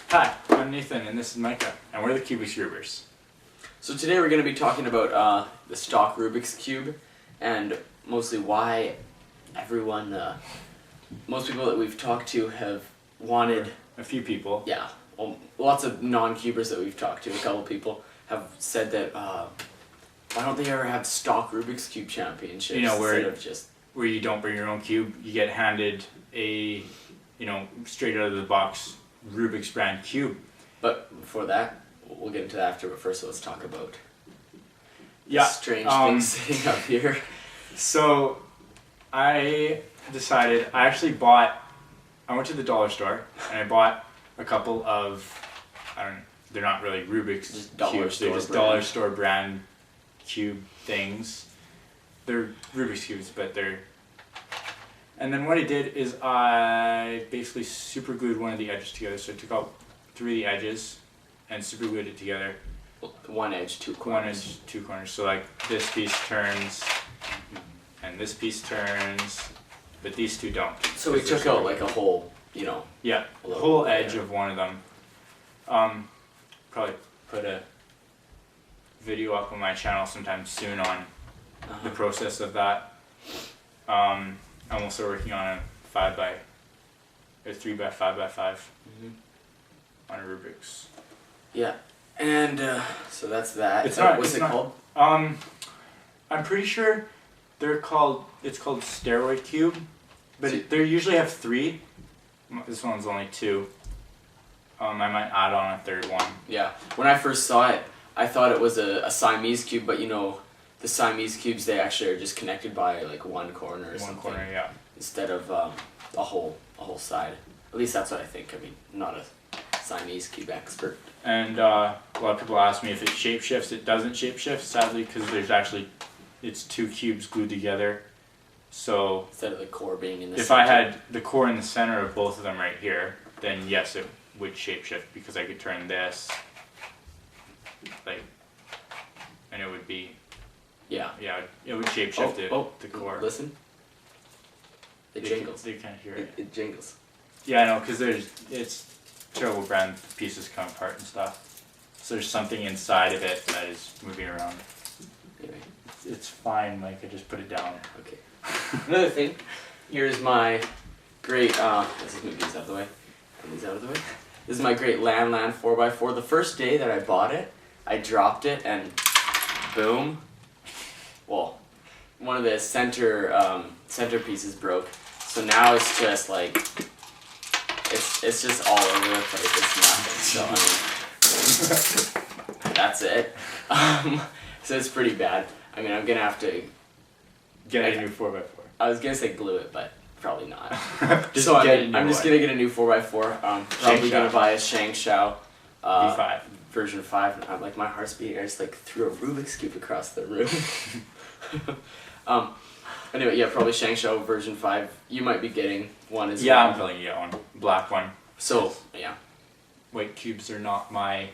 Hi, I'm Nathan, and this is Micah, and we're the Cubics Rubers. So today we're going to be talking about the stock Rubik's Cube, and mostly why everyone, most people that we've talked to have wanted, A few people. yeah, lots of non-cubers that we've talked to, a couple people, have said that, why don't they ever have stock Rubik's Cube championships You know, instead of just... Where you don't bring your own cube, you get handed a, straight out of the box Rubik's brand cube. But before that, we'll get into that after, but first let's talk about Yeah. strange things sitting up here. So, I decided, I went to the dollar store, and I bought a couple of, they're not really Rubik's Just dollar cubes, store they're just brand. dollar store brand cube things. They're Rubik's cubes, but they're... And then what I did is I basically super glued one of the edges together. So I took out 3 of the edges and super glued it together. One edge, two One corners. edge, 2 corners. So like this piece turns and this piece turns, but these 2 don't. So we took out like a whole, Yeah, a the little whole bit, edge yeah. of one of them. Probably put a video up on my channel sometime soon on the process of that. I'm also working on a 3x5x5 on a Rubik's. Yeah, and so that's that. It's not. What's it's it not, called? I'm pretty sure it's called Steroid Cube, but So- they usually have 3. This one's only 2. I might add on a 3rd one. Yeah. When I first saw it, I thought it was a Siamese cube, but the Siamese cubes, they actually are just connected by like one corner or One something, corner, yeah. instead of a whole side. At least that's what I think. I mean, I'm not a Siamese cube expert. And a lot of people ask me if it shapeshifts. It doesn't shapeshift, sadly, because it's 2 cubes glued together. So Instead of the core being in the if center. I had the core in the center of both of them right here, then yes, it would shapeshift because I could turn this, and it would be, Yeah. it would shapeshift the core. Listen. It jingles. They can't hear it. It jingles. Yeah, I know, because it's terrible brand pieces come apart and stuff. So there's something inside of it that is moving around. Anyway. It's fine, Mike. I just put it down. Okay. Another thing, here's my great, let's just move these out of the way. Move these out of the way. This is my great Landland 4x4. The first day that I bought it, I dropped it and boom. Well, one of the center pieces broke. So now it's just like, it's just all over the place. It's nothing. So I mean, that's it. So it's pretty bad. I mean, I'm gonna have to. Get a new 4x4. I was gonna say glue it, but probably not. Just So get a new I'm just one. gonna get a new 4x4. Probably gonna buy a Shangshao V5. version 5. And I'm like, my heart's beating. I just like threw a Rubik's Cube across the room. Anyway, yeah, probably Shangshao version 5. You might be getting one as Yeah, well. I'm probably gonna get one. Black one. So, yeah. White cubes are not my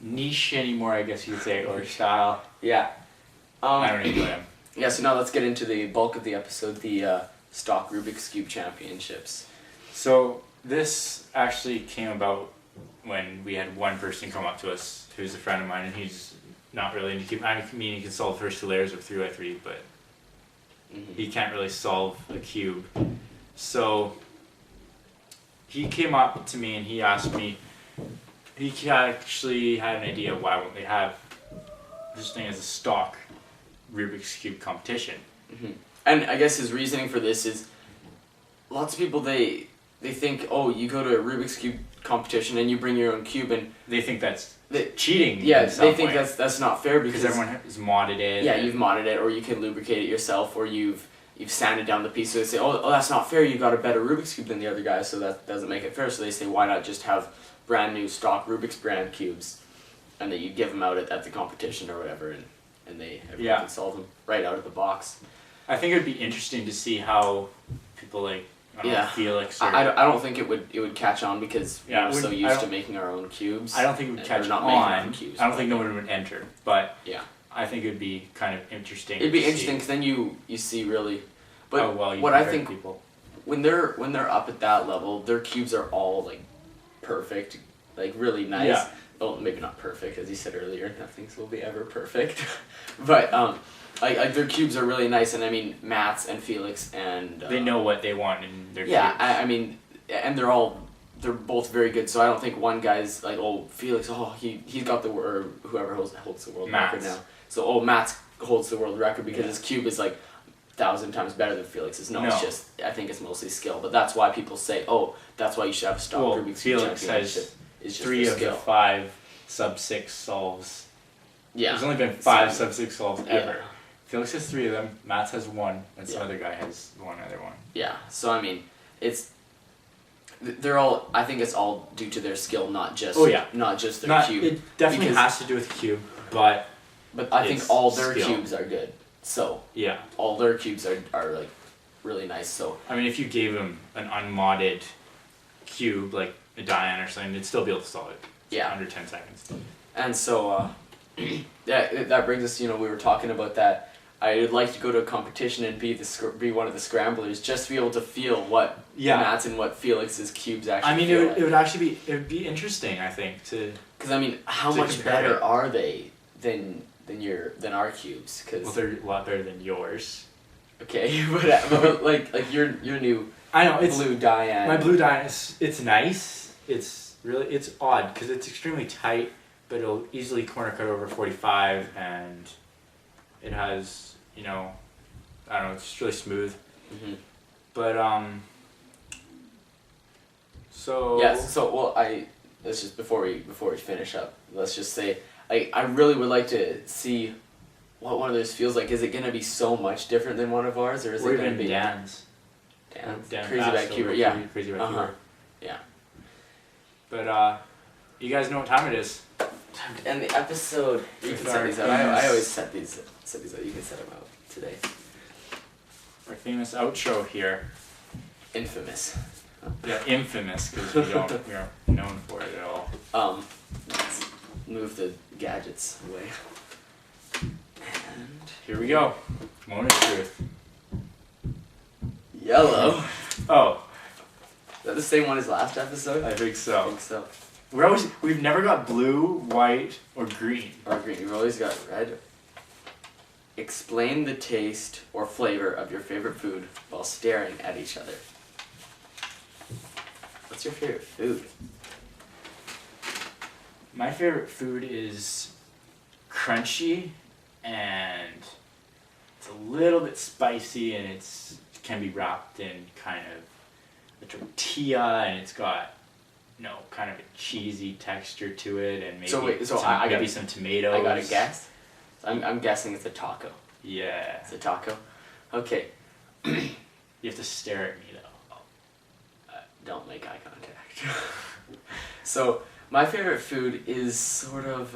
niche anymore, I guess you could say, or style. Yeah. I don't enjoy them. Yeah, so now let's get into the bulk of the episode, the stock Rubik's Cube championships. So this actually came about when we had one person come up to us who's a friend of mine, and he's not really into cube. I mean, he can solve the first 2 layers of 3x3, but he can't really solve a cube. So he came up to me and he asked me, he actually had an idea why won't they have this thing as a stock Rubik's Cube competition. And I guess his reasoning for this is, lots of people, they think, oh, you go to a Rubik's Cube competition and you bring your own cube, and They think that's cheating. yeah, in some they think way, that's not fair because everyone has modded it. yeah, you've modded it, or you can lubricate it yourself, or you've sanded down the piece. So they say, oh, that's not fair. You got a better Rubik's Cube than the other guy, so that doesn't make it fair. So they say, why not just have brand new stock Rubik's brand cubes, and then you give them out at the competition or whatever, and everyone can solve them right out of the box. I think it would be interesting to see how people like Felix. Or, I don't think it would catch on because Yeah, we're so I used to don't- making our own cubes. I don't think it would Or catch not making our on. own cubes, I don't but- think no one would enter, but Yeah. I think it would be kind of interesting. It'd be to interesting see because then you see really, but how well you what I compare think people. when they're up at that level, their cubes are all like perfect, like really nice. Yeah. Well, maybe not perfect, as you said earlier. Nothing's will be ever perfect, but like their cubes are really nice, and I mean Matt's and Felix and They know what they want in their yeah. cubes. I mean, and they're both very good. So I don't think one guy's like, oh, Felix, oh he's got the or whoever holds the world record Matt's. now. So oh, Matt's holds the world record because Yeah. his cube is like 1,000 times better than Felix's. No, it's No. just I think it's mostly skill. But that's why people say, oh, that's why you should have a stock Well, Rubik's Felix championship. has Is just 3 for of skill. the 5 sub-6 solves. Yeah. There's only been 5 So- sub-6 solves Yeah. ever. Felix has 3 of them. Matt has 1, and some Yeah. other guy has one other one. Yeah. So I mean, they're all. I think it's all due to their skill, not just. Oh, yeah. Not just their Not, cube. it definitely because- has to do with cube, but But I think it's all their skill. cubes are good. So yeah. all their cubes are like really nice. So I mean, if you gave him an unmodded cube, like a Diane or something, they'd still be able to solve it. yeah. Under 10 seconds. And so yeah, that brings us. We were talking about that. I would like to go to a competition and be one of the scramblers, just to be able to feel what Yeah. Matt's and what Felix's cubes actually. I mean, feel it would actually be interesting, I think, to... Because I mean, how to much compare better it. are they than our cubes? Because Well, they're a lot better than yours. okay, but like your new I know, it's... blue Diane. My blue Diane, it's nice. It's odd, because it's extremely tight, but it'll easily corner cut over 45, and it has, I don't know, it's just really smooth. hmm But, so... Yeah. So let's just before we finish up, let's just say I really would like to see what one of those feels like. Is it gonna be so much different than one of ours, or is Or it gonna even be Dan's. Dan's Dan Crazy Bad Basso, Cuber? Yeah. Crazy Bad Uh-huh. Cuber. Yeah. But, you guys know what time it is. And the episode. You With can set our these out. I famous- always set these out. You can set them out today. Our famous outro here. Infamous. Yeah, infamous, because we aren't known for it at all. Let's move the gadgets away. And Here we go. Moment of truth. yellow. Oh, Is that the same one as last episode? I think I so. think so. We've never got blue, white, or green. Or green. You've always got red. Explain the taste or flavor of your favorite food while staring at each other. What's your favorite food? My favorite food is crunchy, and it's a little bit spicy, and it can be wrapped in kind of a tortilla, and it's got kind of a cheesy texture to it, and maybe maybe some tomatoes. I got a guess. I'm guessing it's a taco. Yeah. It's a taco. Okay. You have to stare at me though. Don't make eye contact. So my favorite food is sort of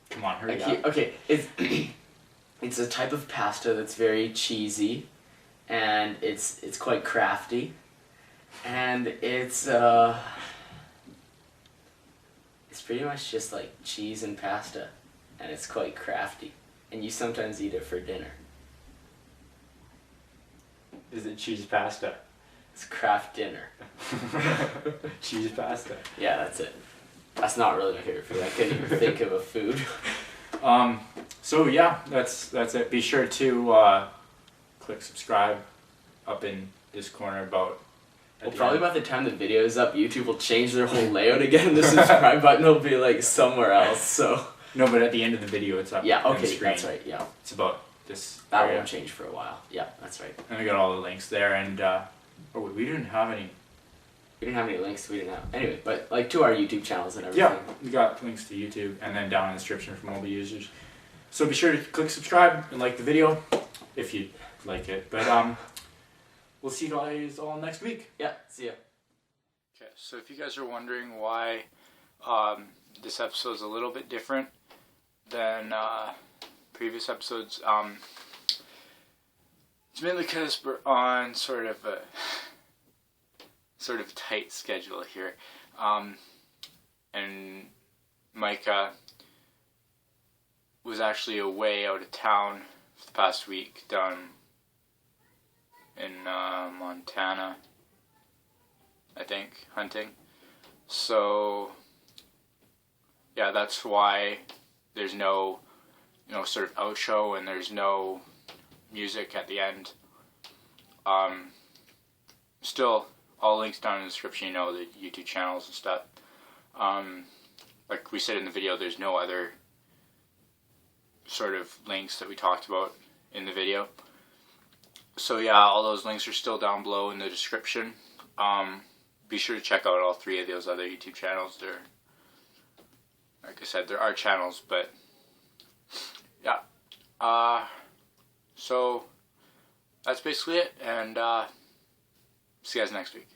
Come on, hurry up. okay. It's it's a type of pasta that's very cheesy, and it's quite crafty, and it's pretty much just like cheese and pasta, and it's quite crafty, and you sometimes eat it for dinner. Is it cheese pasta? It's craft dinner. Cheese pasta. Yeah, that's it. That's not really my favorite food. I couldn't even think of a food. So yeah, that's it. Be sure to click subscribe up in this corner about. Well, probably by the time the video is up, YouTube will change their whole layout again, and the subscribe button will be like somewhere else. So No, but at the end of the video, it's up. yeah, on the okay, screen. that's right. Yeah, It's about this that area. won't change for a while. Yeah, that's right. And we got all the links there, and we didn't have any. We didn't have any links. We didn't have anyway, but like to our YouTube channels and everything. Yeah, we got links to YouTube, and then down in the description for mobile users. So be sure to click subscribe and like the video if you like it. But we'll see you guys all next week. Yeah. See ya. Okay, so if you guys are wondering why this episode is a little bit different than previous episodes, it's mainly because we're on sort of a tight schedule here, and Micah was actually away out of town for the past week down in Montana. I think, hunting. So yeah, that's why there's no, sort of outro, and there's no music at the end. Still, all links down in the description, the YouTube channels and stuff. Like we said in the video, there's no other sort of links that we talked about in the video. So yeah, all those links are still down below in the description. Be sure to check out all 3 of those other YouTube channels. They're, like I said, there are channels, but yeah. So that's basically it, and see you guys next week.